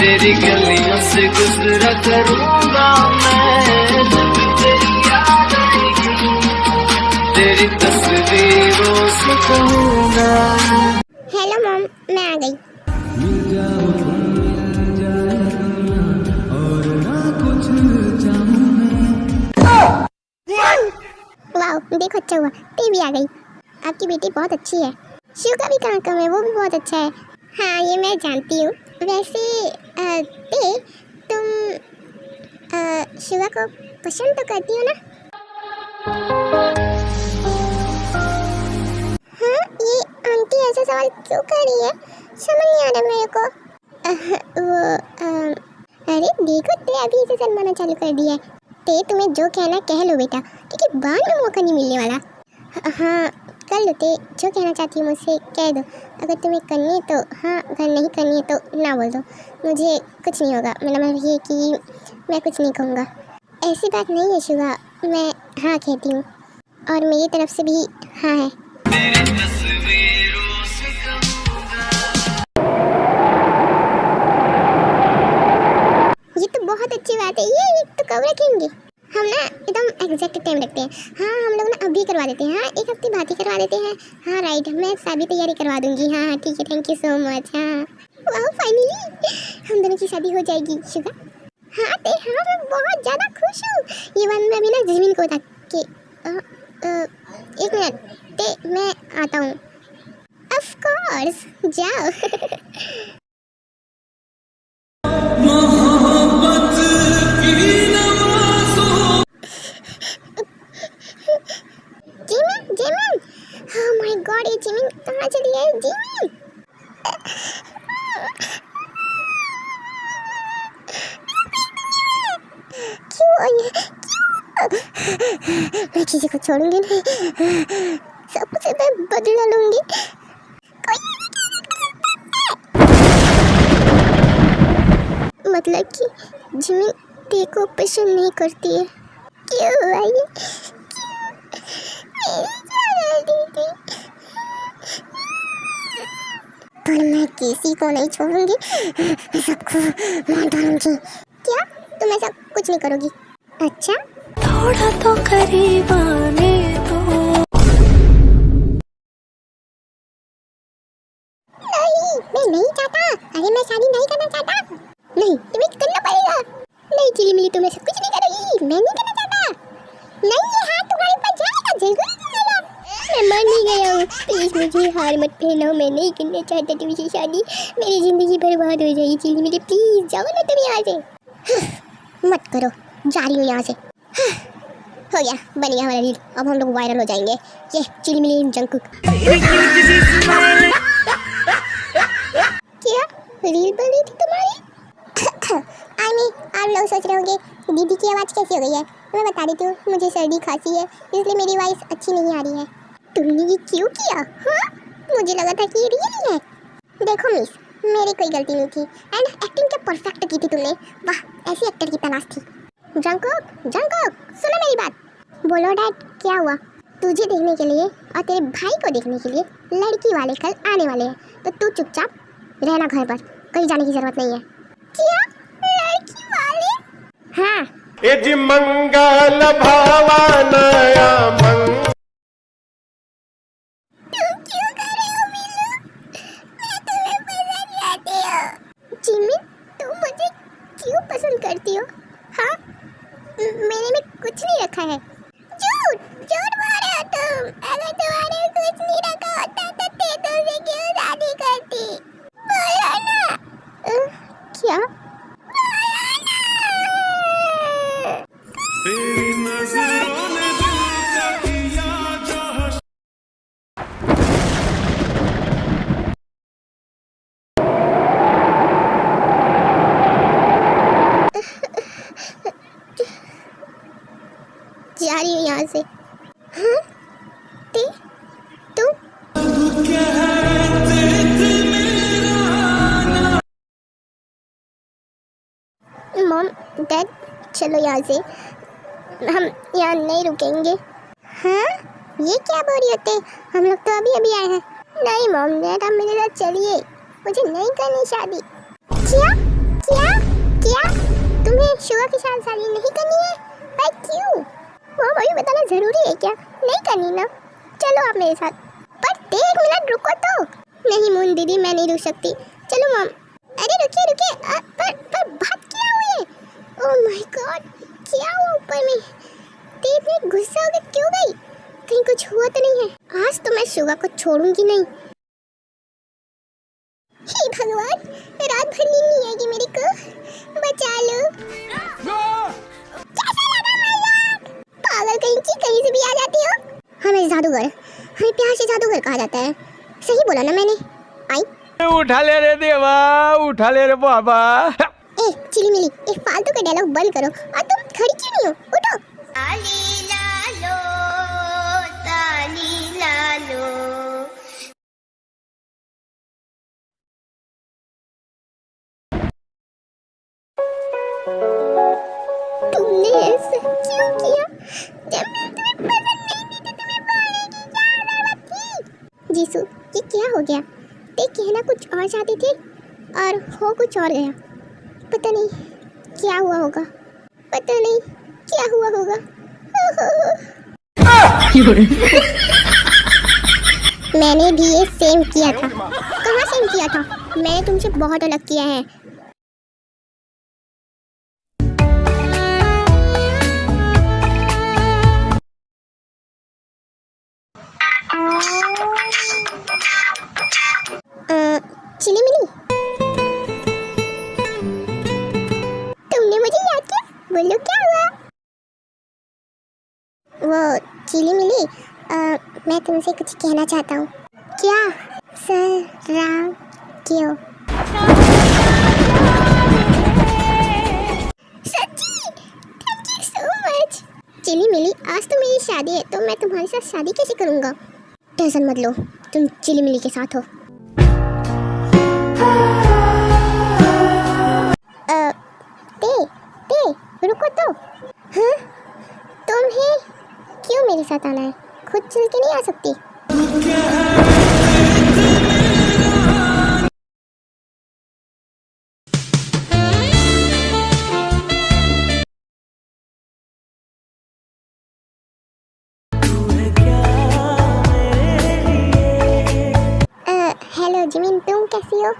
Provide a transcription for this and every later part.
तेरी गलियों से गुजरा करूँगा मैं, जब तेरी याद आएगी तेरी तस्वीरों से कहूँगा। हेलो मॉम, मैं आ गई। वाह, देखो अच्छा हुआ टीवी आ गई। आपकी बेटी बहुत अच्छी है। शिव का भी कहाँ कम है, वो भी बहुत अच्छा है। हाँ, ये मैं जानती हूँ। वैसे ते तुम शिवा को पसंद तो करती हो ना? हाँ, ये आंटी ऐसा सवाल क्यों कर रही है, समझ नहीं आ रहा मेरे को। अरे देखो, ते अभी से शर्माना चालू कर दिया है। ते तुम्हें जो कहना कह लो बेटा, क्योंकि बाद में मौका नहीं मिलने वाला। हाँ कर लो ते, जो कहना चाहती हो मुझसे कह दो। अगर तुम्हें करनी है तो हाँ, अगर नहीं करनी है तो ना बोल दो, मुझे कुछ नहीं होगा। मेरा मतलब ये कि मैं कुछ नहीं कहूँगा। ऐसी बात नहीं है शिवा, मैं हाँ कहती हूँ और मेरी तरफ से भी हाँ है। ये तो बहुत अच्छी बात है। ये तो कब रखेंगे हम ना, एकदम एग्जैक्ट टाइम रखते हैं। हाँ, हम लोग ना अभी करवा देते हैं। हाँ, एक हफ्ते बाद ही करवा देते हैं। हाँ राइट, मैं सारी तैयारी करवा दूंगी। हाँ हाँ ठीक है, थैंक यू सो मच। हाँ वाह, फाइनली हम दोनों की शादी हो जाएगी शिवा। हाँ ते, हाँ मैं बहुत ज़्यादा खुश हूँ। ये बात मैं अभी ना जमीन को बता के एक मिनट ते, मैं आता हूँ। ऑफ कोर्स, जाओ। Jimin, Jimin, oh my God, ये जिमिन कहाँ चली है? जिमिन क्यों आई है? मैं किसी को छोड़ूंगी नहीं, सब कुछ मैं बदला लूंगी। मतलब कि जिमिन ते को पसंद नहीं करती है। क्यों आई है? पर मैं किसी को नहीं छोड़ूंगी, सबको मार डालूंगी। क्या तुम ऐसा कुछ नहीं करोगी? अच्छा, थोड़ा तो करीब आने दो। नहीं, मैं नहीं चाहता। अरे मैं शादी नहीं करना चाहता। नहीं, तुम्हें करना पड़ेगा। नहीं चिली मिली, तुम ऐसा कुछ नहीं करोगी। मैं नहीं करना चाहता। नहीं, ये हाथ तुम्हारे ऊपर जाएगा, जरूर जाएगा। मैं मान नहीं गया हूँ। प्लीज मुझे हार मत पहनाओ, मैं नहीं करना चाहता तुमसे शादी। मेरी जिंदगी बर्बाद हो जाएगी। चिली मिली प्लीज जाओ ना तुम यहाँ से। मत करो, जा रही हूँ यहाँ से। हो गया, बन गया हमारा रील। अब हम लोग वायरल हो जाएंगे। ये चिली मिली जंकुक। क्या रील बन रही थी तुम्हारी? आई मीन, आप लोग सोच रहे होंगे दीदी की आवाज़ कैसी हो गई है। मैं बता देती हूँ, मुझे सर्दी खांसी है, इसलिए मेरी वॉइस अच्छी नहीं आ रही है। तुमने ये क्यों किया? हाँ, मुझे लगा था कि ये रियल ही है। देखो मिस, मेरी कोई गलती नहीं थी एंड एक्टिंग क्या परफेक्ट की थी तुमने। वाह, ऐसी एक्टर की तलाश थी। जंकुक, जंकुक सुनो मेरी बात। बोलो डैड, क्या हुआ? तुझे देखने के लिए और तेरे भाई को देखने के लिए लड़की वाले कल आने वाले हैं, तो तू चुपचाप रहना घर पर, कहीं जाने की जरूरत नहीं है। क्या लड़की वाले? हाँ। यदि मंगल भावनाया मंग। तुम क्यों कर रहे हो मीनू? मैं तुम्हें पसंद करती हूँ। जिमिन, तुम मुझे क्यों पसंद करती हो? हाँ, मैंने में कुछ नहीं रखा है। झूठ झूठ बोल रहे हो तुम। अगर तुम्हारे कुछ नहीं रखा होता तो ते तुमसे क्यों शादी करती? बोलो ना। क्या? तेरी नजरों ने दिल का किया जो। जा रही हूँ यहाँ से। हाँ? ते तुम? मॉम, डैड, चलो यहाँ से, हम यहाँ नहीं रुकेंगे। हाँ, ये क्या बोल रही होते? हम लोग तो अभी अभी आए हैं। नहीं मॉम डैड, आप मेरे साथ चलिए, मुझे नहीं करनी शादी। क्या? क्या क्या तुम्हें शुआ के साथ शादी नहीं करनी है? पर क्यों? वो अभी बताना जरूरी है क्या? नहीं करनी ना? चलो आप मेरे साथ। पर 1 मिनट रुको तो। नहीं मून दीदी, मैं नहीं रुक सकती। चलो मॉम। अरे रुकिए रुकिए, पर बात क्या हुई है? ओह माय गॉड, क्या हुआ ऊपर में? ते इतनी गुस्सा होकर क्यों गई? कहीं कुछ हुआ तो नहीं है? आज तो मैं शुगा को छोड़ूंगी नहीं। हे भगवान, रात भर नींद नहीं आएगी मेरे को, बचा लो। कैसा लगा मजाक? पागल कहीं से भी आ जाती हो। हमें जादूगर, हमें प्यार से जादूगर कहा जाता है। सही बोला ना मैंने? आई उठा ले रे देवा, उठा ले रे बाबा। ए चिली मिली, एक फालतू का डायलॉग बंद करो। और तुम खड़ी क्यों नहीं हो? उठो। ताली लालो, ताली लालो। तुमने ऐसा क्यों किया? जब मैं तुम्हें पसंद नहीं थी तो तुम्हें बोलने की क्या जरूरत थी? जीसू, ये क्या हो गया? ते कहना कुछ और चाहती थी और हो कुछ और गया। पता नहीं क्या हुआ होगा, पता नहीं क्या हुआ होगा। मैंने भी ये सेम किया था। कहाँ सेम किया था? मैंने तुमसे बहुत अलग किया है। चिली मिली, तुमने मुझे याद किया? बोलो क्या हुआ? वो चिली मिली, मैं तुमसे कुछ कहना चाहता हूँ। क्या? सर क्यों? सच्ची? Thank you so much. चिली मिली, आज तो मेरी शादी है तो मैं तुम्हारे साथ शादी कैसे करूँगा? टेंशन मत लो, तुम चिली मिली के साथ हो। ते रुको तो। हाँ, तुम्हें क्यों मेरे साथ आना है? खुद चल के नहीं आ सकती? हेलो जिमिन, तुम कैसी हो?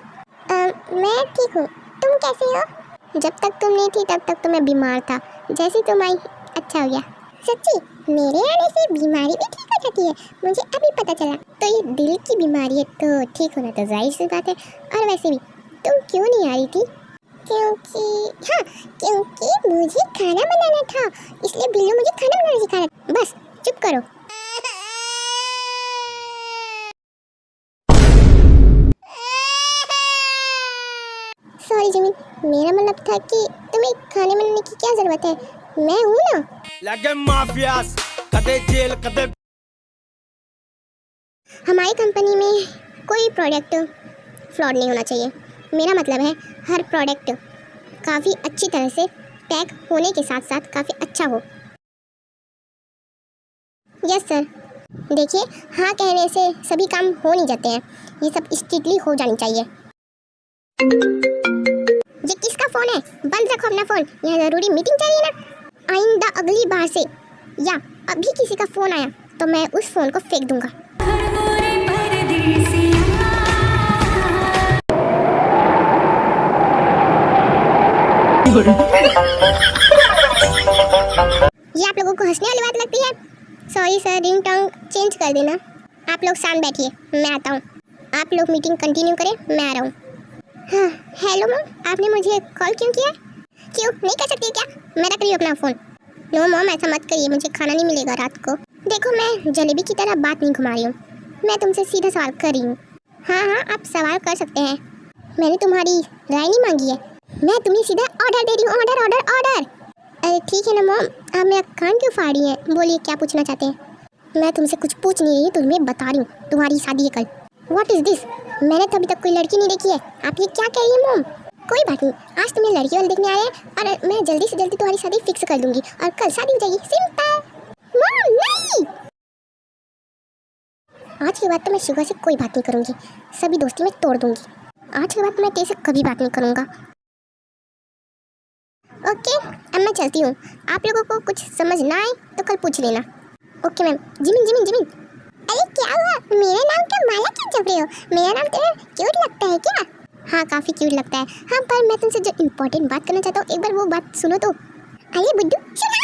मैं ठीक हूँ, तुम कैसी हो? जब तक तुम नहीं थी तब तक तो मैं बीमार था, जैसे तुम आई अच्छा हो गया। सच्ची? मेरे आने से बीमारी भी ठीक हो जाती है? मुझे अभी पता चला। तो ये दिल की बीमारी है तो ठीक होना तो जाहिर सी बात है। और वैसे भी तुम क्यों नहीं आ रही थी? क्योंकि मुझे खाना बनाना था, इसलिए बिल्लू मुझे खाना बनाना सिखा रहा। बस चुप करो। सॉरी जिमिन, मेरा मतलब था कि तुम्हें खाने बनाने की क्या जरूरत है? मैं हूँ ना। लगे माफियास, कदे जेल कदे। हमारी कंपनी में कोई प्रोडक्ट फ्रॉड नहीं होना चाहिए। मेरा मतलब है हर प्रोडक्ट काफ़ी अच्छी तरह से पैक होने के साथ साथ काफ़ी अच्छा हो। Yes sir. देखिए, हाँ कहने से सभी काम हो नहीं जाते हैं, ये सब स्ट्रिक्टली हो जानी चाहिए। ये किसका फ़ोन है? बंद रखो अपना फ़ोन, यहाँ ज़रूरी मीटिंग चाहिए ना। आइंदा अगली बार से या अभी किसी का फ़ोन आया तो मैं उस फ़ोन को फेंक दूंगा। ये आप लोगों को हंसने वाली बात लगती है? Sorry sir, ring tone change कर देना। आप लोग शांत बैठिए, मैं आता हूँ। आप लोग मीटिंग कंटिन्यू करें, मैं आ रहा हूँ। हाँ, हेलो मॉम, आपने मुझे कॉल क्यों किया? क्यों नहीं कर सकती क्या? मैं रख रही हूँ अपना फ़ोन। नो मॉम, ऐसा मत करिए, मुझे खाना नहीं मिलेगा रात को। देखो, मैं जलेबी की तरह बात नहीं घुमा रही हूँ, मैं तुमसे सीधा सवाल कर रही हूँ। हाँ हाँ, आप सवाल कर सकते हैं, मैंने तुम्हारी राय नहीं मांगी है, मैं तुम्हें सीधा ऑर्डर दे रही हूँ। Order order order. अरे ठीक है ना मॉम, आप मेरा कान क्यों फाड़ रही हैं? बोलिए क्या पूछना चाहते हैं? मैं तुमसे कुछ पूछ नहीं रही, तुम्हें बता रही हूँ, तुम्हारी शादी है कल। What is this? मैंने तो अभी तक कोई लड़की नहीं देखी है, आप ये क्या कह रही हैं मॉम? कोई बात नहीं, आज तुम्हें लड़की वाले देखने आए हैं और मैं जल्दी से जल्दी तुम्हारी शादी फिक्स कर दूंगी और कल शादी हो जाएगी, सिंपल। मॉम नहीं, आज के बाद तो मैं शुगर से कोई बात नहीं करूंगी, सभी दोस्ती में तोड़ दूंगी। आज के बाद मैं तेरे से कभी बात नहीं करूंगा। ओके अब मैं चलती हूँ। आप लोगों को कुछ समझ ना आए तो कल पूछ लेना। Okay ma'am. Jimin Jimin Jimin, अरे क्या हुआ? मेरा नाम क्या माला क्यों जप रहे हो? मेरा नाम तुम्हें क्यूट लगता है क्या? हाँ काफ़ी क्यूट लगता है। हाँ पर मैं तुमसे जो इम्पोर्टेंट बात करना चाहता हूँ, एक बार वो बात सुनो तो। अरे बुड्ढू सुना।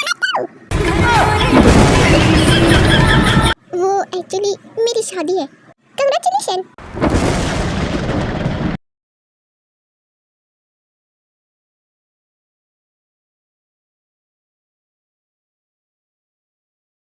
वो एक्चुअली मेरी शादी है। कंग्रेचुलेशन।